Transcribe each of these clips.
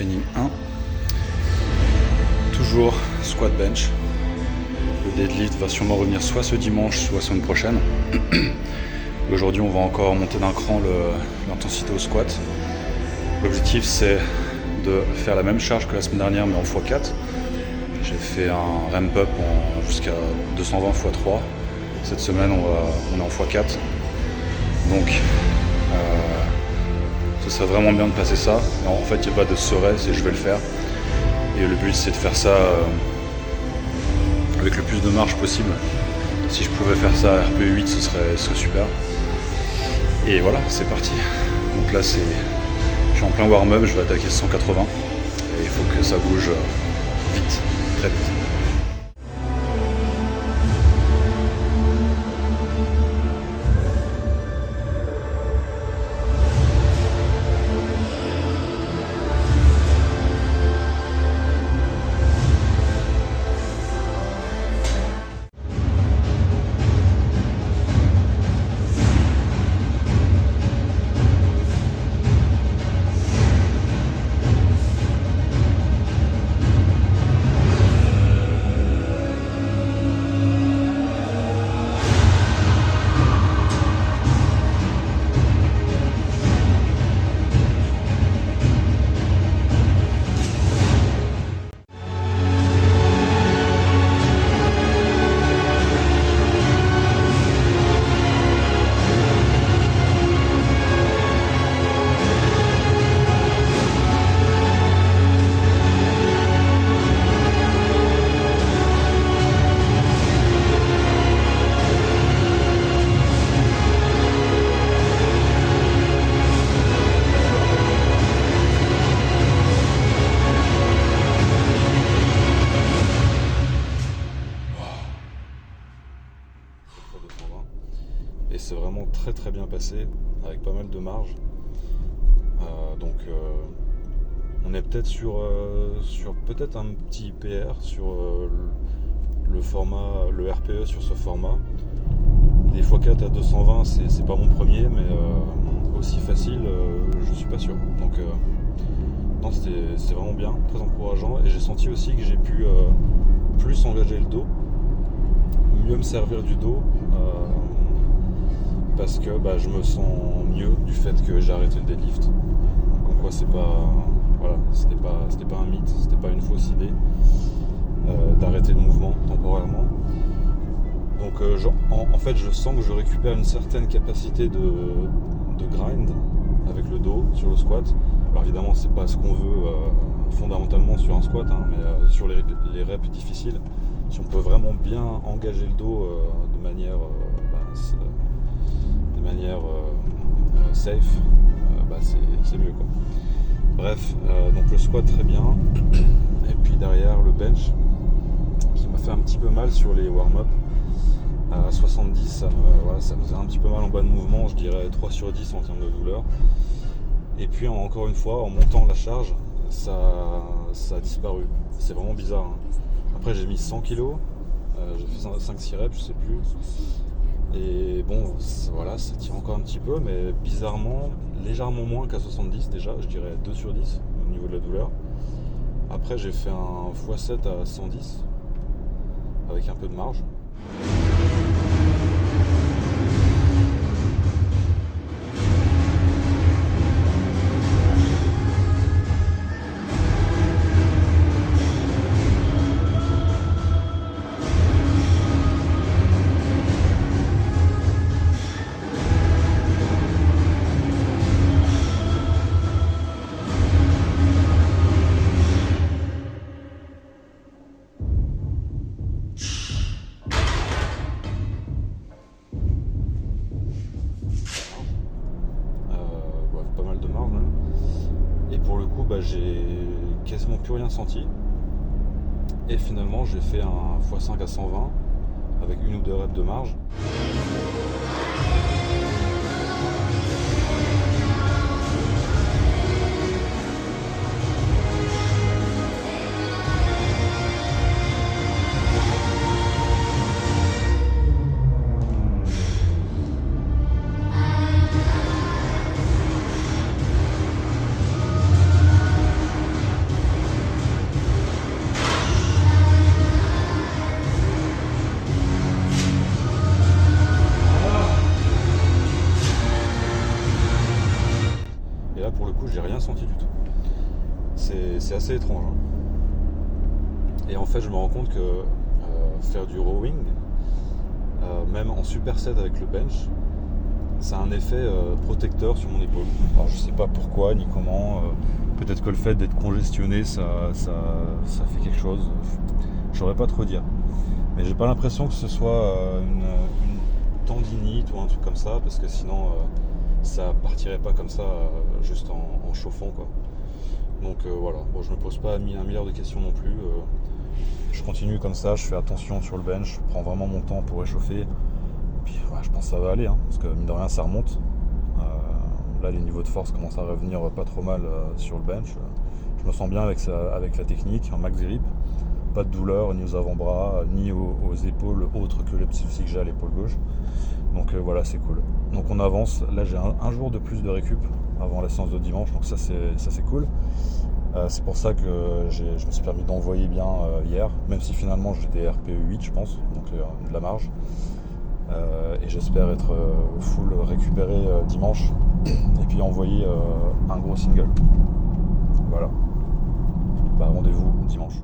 training 1. Toujours squat bench. Le deadlift va sûrement revenir soit ce dimanche, soit semaine prochaine. Aujourd'hui, on va encore monter d'un cran l'intensité au squat. L'objectif, c'est de faire la même charge que la semaine dernière, mais en x4. J'ai fait un ramp up jusqu'à 220 x 3. Cette semaine, on est en x4. Donc, ce serait vraiment bien de passer ça. En fait, il n'y a pas de serait-ce et je vais le faire. Et le but, c'est de faire ça avec le plus de marge possible. Si je pouvais faire ça à RPE 8, ce serait super. Et voilà, c'est parti. Donc là, je suis en plein warm-up, je vais attaquer 180. Et il faut que ça bouge vite, très vite. Et c'est vraiment très bien passé, avec pas mal de marge. On est peut-être sur peut-être un petit PR sur le format, le RPE sur ce format. Des x4 à 220, c'est pas mon premier, mais aussi facile, je suis pas sûr. Donc non, c'était vraiment bien, très encourageant. Et j'ai senti aussi que j'ai pu plus engager le dos, mieux me servir du dos. Parce que je me sens mieux du fait que j'ai arrêté le deadlift. Comme quoi c'était pas un mythe, c'était pas une fausse idée d'arrêter le mouvement temporairement. Donc en fait je sens que je récupère une certaine capacité de grind avec le dos sur le squat. Alors évidemment c'est pas ce qu'on veut fondamentalement sur un squat, mais sur les reps difficiles, si on peut vraiment bien engager le dos de manière safe, c'est mieux quoi. Bref, donc le squat très bien, et puis derrière le bench qui m'a fait un petit peu mal sur les warm-up. À 70, ça me faisait un petit peu mal en bas de mouvement, je dirais 3 sur 10 en termes de douleur. Et puis encore une fois, en montant la charge, ça a disparu. C'est vraiment bizarre. Après j'ai mis 100 kg, j'ai fait 5-6 reps, je sais plus. Et bon, voilà, ça tire encore un petit peu, mais bizarrement, légèrement moins qu'à 70 déjà, je dirais 2 sur 10 au niveau de la douleur. Après, j'ai fait un x7 à 110 avec un peu de marge. Pas mal de marge même. Et pour le coup, j'ai quasiment plus rien senti. Et finalement, j'ai fait un x5 à 120 avec 1 ou 2 reps de marge. senti du tout. C'est assez étrange. Hein. Et en fait, je me rends compte que faire du rowing, même en superset avec le bench, ça a un effet protecteur sur mon épaule. Alors je sais pas pourquoi ni comment. Peut-être que le fait d'être congestionné, ça fait quelque chose. Je saurais pas trop dire. Mais j'ai pas l'impression que ce soit une tendinite ou un truc comme ça, parce que sinon ça partirait pas comme ça juste en chauffant quoi. Donc voilà, bon, je me pose pas un milliard de questions non plus. Je continue comme ça, je fais attention sur le bench, je prends vraiment mon temps pour réchauffer. Puis ouais, je pense que ça va aller, hein, parce que mine de rien ça remonte. Là les niveaux de force commencent à revenir pas trop mal sur le bench. Je me sens bien avec la technique, un max grip. Pas de douleur ni aux avant-bras, ni aux épaules, autres que les petits soucis que j'ai à l'épaule gauche. Donc voilà, c'est cool. Donc on avance, là j'ai un jour de plus de récup avant la séance de dimanche, donc ça c'est cool. C'est pour ça que je me suis permis d'envoyer bien hier, même si finalement j'étais RPE 8 je pense, donc de la marge. Et j'espère être full récupéré dimanche et puis envoyer un gros single. Voilà. Bah, rendez-vous dimanche.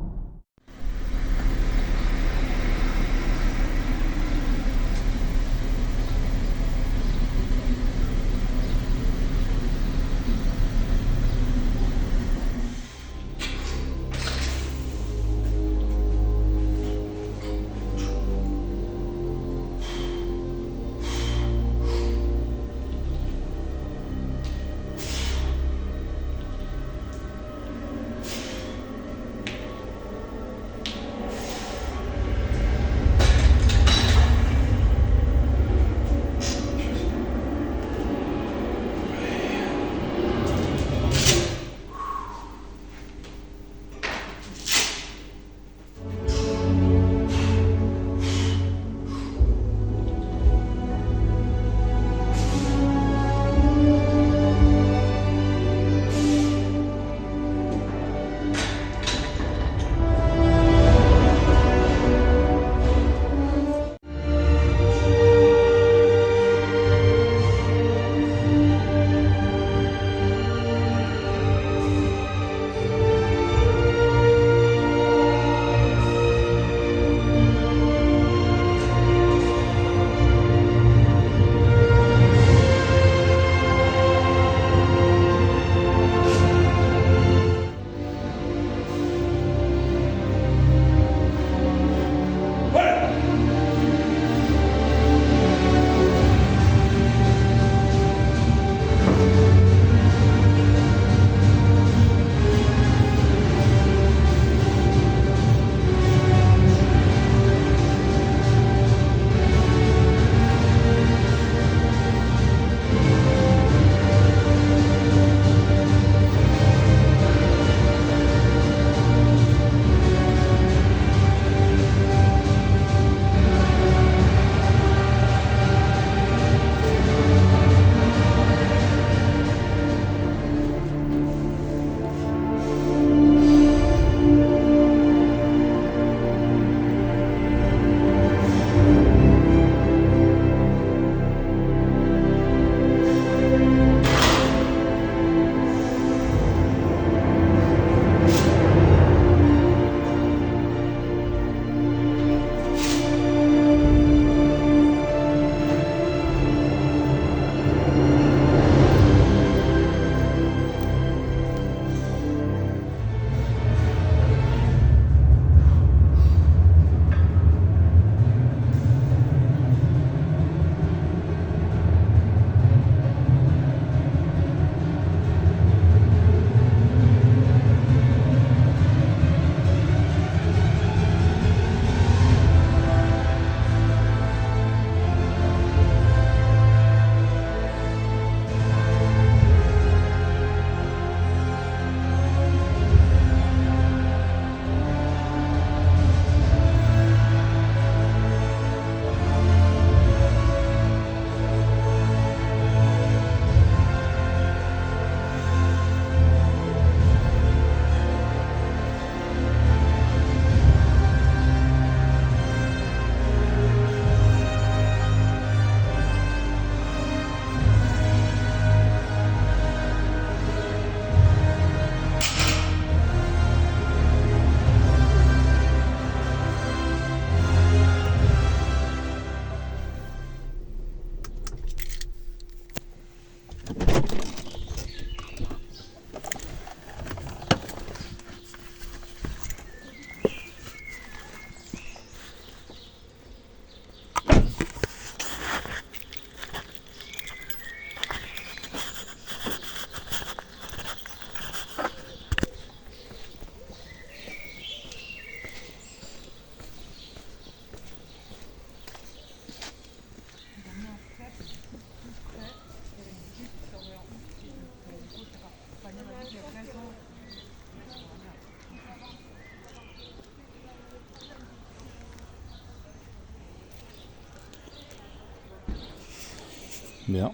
Bien.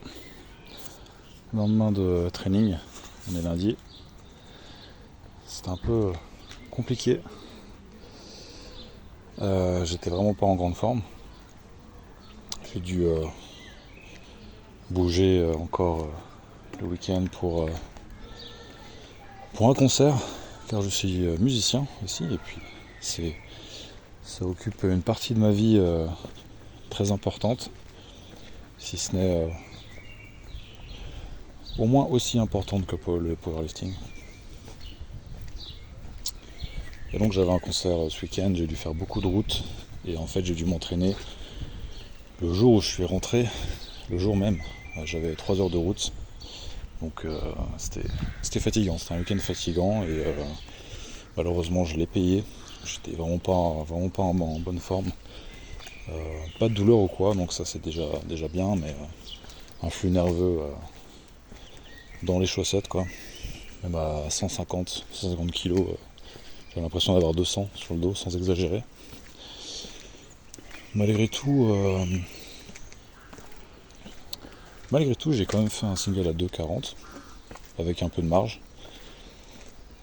Lendemain de training, on est lundi. C'était un peu compliqué. J'étais vraiment pas en grande forme. J'ai dû bouger encore le week-end pour un concert, car je suis musicien aussi, et puis ça occupe une partie de ma vie très importante, si ce n'est au moins aussi importante que le powerlifting. Et donc j'avais un concert ce week-end, j'ai dû faire beaucoup de routes, et en fait j'ai dû m'entraîner le jour où je suis rentré, le jour même. J'avais 3 heures de route, donc c'était fatigant, c'était un week-end fatigant, et malheureusement je l'ai payé. J'étais vraiment pas en bonne forme, pas de douleur ou quoi, donc ça c'est déjà bien, mais un flux nerveux dans les chaussettes quoi. Même à 150 kilos, j'ai l'impression d'avoir 200 sur le dos, sans exagérer. Malgré tout, j'ai quand même fait un single à 2,40 avec un peu de marge.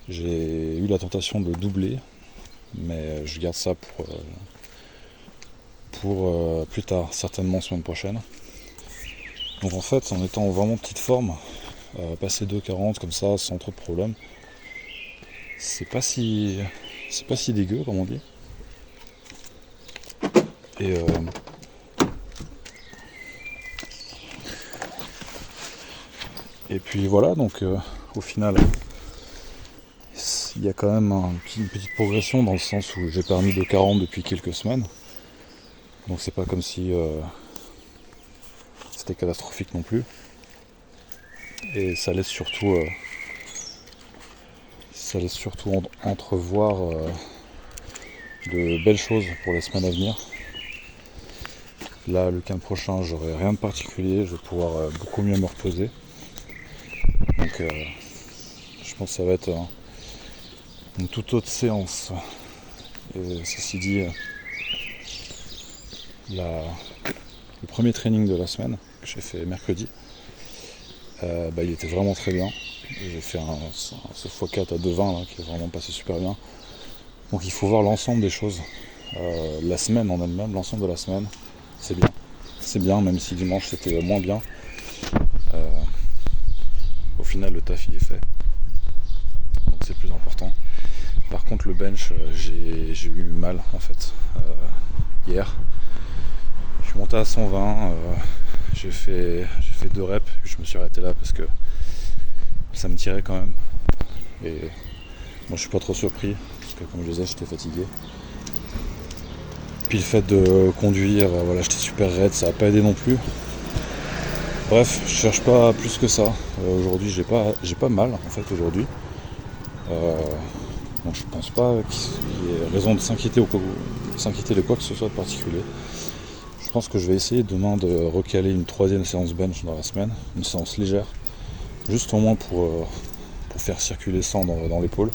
J'ai eu la tentation de le doubler, mais je garde ça pour plus tard, certainement semaine prochaine. Donc en fait, en étant vraiment petite forme, passer 2,40 comme ça sans trop de problème, c'est pas si dégueu comme on dit. Et puis voilà, donc au final, il y a quand même une petite progression dans le sens où j'ai permis 2,40 depuis quelques semaines. Donc c'est pas comme si c'était catastrophique non plus. Et ça laisse surtout entrevoir de belles choses pour les semaines à venir. Là, le week-end prochain, j'aurai rien de particulier, je vais pouvoir beaucoup mieux me reposer. Donc je pense que ça va être une toute autre séance. Et ceci dit, le premier training de la semaine que j'ai fait mercredi, il était vraiment très bien. J'ai fait ce x4 à 2,20 là, qui est vraiment passé super bien. Donc il faut voir l'ensemble des choses. La semaine en elle-même, l'ensemble de la semaine, c'est bien. C'est bien, même si dimanche c'était moins bien. Au final, le taf il est fait. Donc c'est le plus important. Par contre, le bench, j'ai eu mal en fait hier. Je suis monté à 120, j'ai fait 2 reps, puis je me suis arrêté là parce que ça me tirait quand même. Et moi je suis pas trop surpris, parce que comme je disais, j'étais fatigué. Puis le fait de conduire, voilà, j'étais super raide, ça n'a pas aidé non plus. Bref, je cherche pas plus que ça. Aujourd'hui j'ai pas mal en fait aujourd'hui. Donc je pense pas qu'il y ait raison de s'inquiéter de quoi que ce soit de particulier. Je pense que je vais essayer demain de recaler une 3e séance bench dans la semaine, une séance légère, juste au moins pour faire circuler le sang dans l'épaule,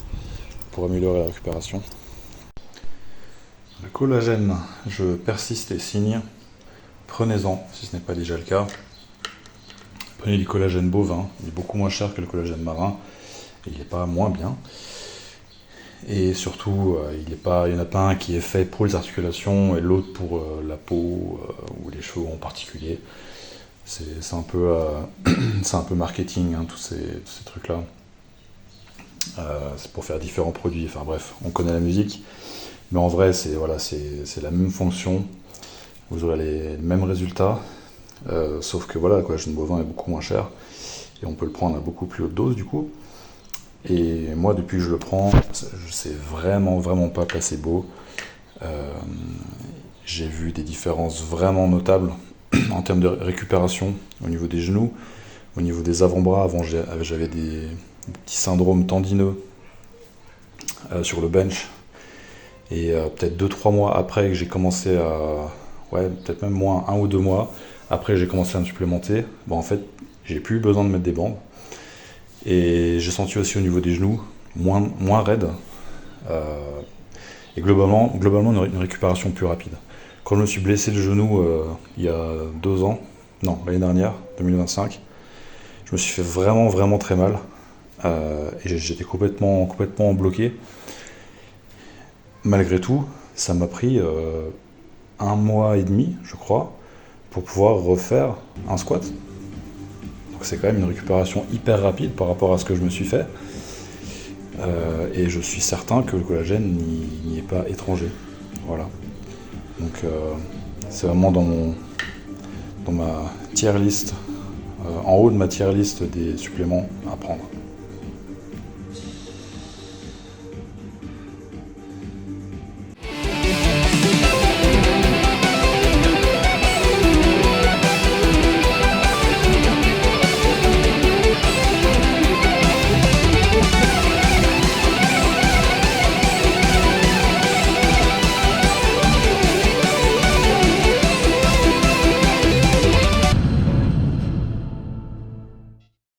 pour améliorer la récupération. Le collagène, je persiste et signe, prenez-en si ce n'est pas déjà le cas. Prenez du collagène bovin, il est beaucoup moins cher que le collagène marin, et il n'est pas moins bien. Et surtout, il n'y en a pas un qui est fait pour les articulations et l'autre pour la peau ou les cheveux en particulier. C'est un peu marketing, hein, tous ces trucs-là. C'est pour faire différents produits. Enfin bref, on connaît la musique, mais en vrai, c'est la même fonction. Vous aurez les mêmes résultats, sauf que voilà, le collagène bovin est beaucoup moins cher et on peut le prendre à beaucoup plus haute dose du coup. Et moi, depuis que je le prends, c'est vraiment pas placebo. J'ai vu des différences vraiment notables en termes de récupération au niveau des genoux, au niveau des avant-bras. Avant, j'avais des petits syndromes tendineux sur le bench. Et peut-être 2-3 mois après que j'ai commencé peut-être même moins 1 ou 2 mois, après j'ai commencé à me supplémenter, en fait, j'ai plus besoin de mettre des bandes. Et j'ai senti aussi au niveau des genoux, moins raide, et globalement une récupération plus rapide. Quand je me suis blessé le genou il y a 2 ans, non, l'année dernière, 2025, je me suis fait vraiment très mal. Et j'étais complètement bloqué. Malgré tout, ça m'a pris 1 mois et demi, je crois, pour pouvoir refaire un squat. Donc c'est quand même une récupération hyper rapide par rapport à ce que je me suis fait. Et je suis certain que le collagène n'y est pas étranger. Voilà. Donc c'est vraiment dans ma tier list, en haut de ma tier list des suppléments à prendre.